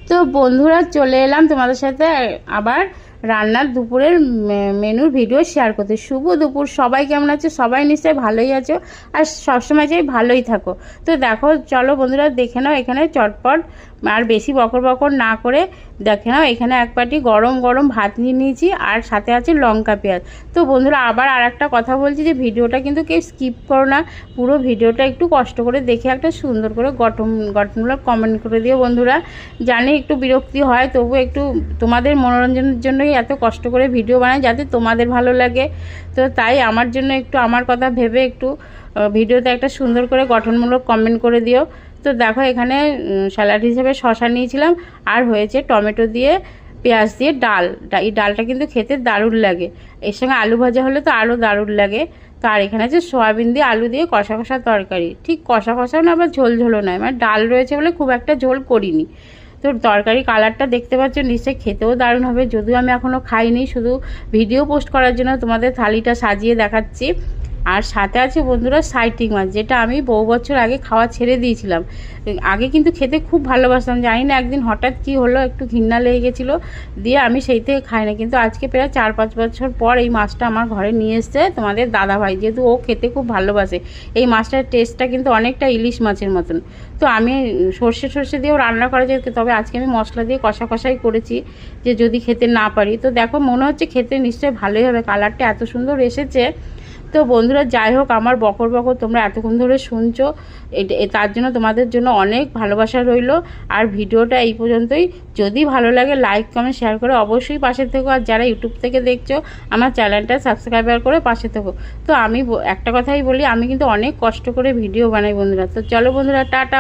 তো বন্ধুরা চলে এলাম তোমাদের সাথে আবার রান্নার দুপুরের মেনুর ভিডিও শেয়ার করতে। শুভ দুপুর, সবাই কেমন আছে? সবাই নিশ্চয়ই ভালোই আছো আর সবসময় চাই ভালোই থাকো। তো দেখো চলো বন্ধুরা দেখে নাও, এখানে চটপট আর বেশি বকর বকর না করে দেখে নাও, এখানে এক বাটি গরম গরম ভাত নিয়ে নিয়েছি আর সাথে আছে লঙ্কা পেঁয়াজ। তো বন্ধুরা আবার আর একটা কথা বলছি যে ভিডিওটা কিন্তু কেউ স্কিপ করো না, পুরো ভিডিওটা একটু কষ্ট করে দেখে একটা সুন্দর করে গঠনমূলক কমেন্ট করে দিও বন্ধুরা। জানি একটু বিরক্তি হয়, তবু একটু তোমাদের মনোরঞ্জনের জন্যই এত কষ্ট করে ভিডিও বানাই, যাতে তোমাদের ভালো লাগে। তো তাই আমার জন্য একটু আমার কথা ভেবে একটু ভিডিওতে একটা সুন্দর করে গঠনমূলক কমেন্ট করে দিও। তো দেখো এখানে স্যালাড হিসেবে শসা নিয়েছিলাম আর হয়েছে টমেটো দিয়ে পেঁয়াজ দিয়ে ডাল। এই ডালটা কিন্তু খেতে দারুণ লাগে, এর সঙ্গে আলু ভাজা হলে তো আরও দারুণ লাগে। তো আর এখানে আছে সয়াবিন দিয়ে আলু দিয়ে কষা কষা তরকারি, ঠিক কষা কষাও না আবার ঝোল ঝোলও নয়, মানে ডাল রয়েছে বলে খুব একটা ঝোল করিনি। তো তরকারি কালারটা দেখতে পাচ্ছ, নিশ্চয়ই খেতেও দারুণ হবে। যদিও আমি এখনও খাইনি, শুধু ভিডিও পোস্ট করার জন্য তোমাদের থালিটা সাজিয়ে দেখাচ্ছি। আর সাথে আছে বন্ধুরা সাইটিং মাছ, যেটা আমি বহু বছর আগে খাওয়া ছেড়ে দিয়েছিলাম। আগে কিন্তু খেতে খুব ভালোবাসতাম, জানি না একদিন হঠাৎ কি হলো, একটু ঘৃণা লেগে গেছিলো, দিয়ে আমি সেই থেকে খাই না। কিন্তু আজকে প্রায় 4-5 বছর পর এই মাছটা আমার ঘরে নিয়ে এসছে তোমাদের দাদাভাই, যেহেতু ও খেতে খুব ভালোবাসে। এই মাছটার টেস্টটা কিন্তু অনেকটা ইলিশ মাছের মতন। তো আমি সর্ষে দিয়েও রান্না করা যায়, তবে আজকে আমি মশলা দিয়ে কষা কষাই করেছি, যে যদি খেতে না পারি। তো দেখো মনে হচ্ছে খেতে নিশ্চয়ই ভালোই হবে, কালারটা এত সুন্দর এসেছে। তো বন্ধুরা যাই হোক, আমার বকর তোমরা এতক্ষণ ধরে শুনছো, তার জন্য তোমাদের জন্য অনেক ভালোবাসা রইল। আর ভিডিওটা এই পর্যন্তই। যদি ভালো লাগে লাইক কমেন্ট শেয়ার করে অবশ্যই পাশে থেকো। আর যারা ইউটিউব থেকে দেখছো আমার চ্যানেলটা সাবস্ক্রাইবার করে পাশে থেকো। তো আমি একটা কথাই বলি, আমি কিন্তু অনেক কষ্ট করে ভিডিও বানাই বন্ধুরা। তো চলো বন্ধুরা, টাটা।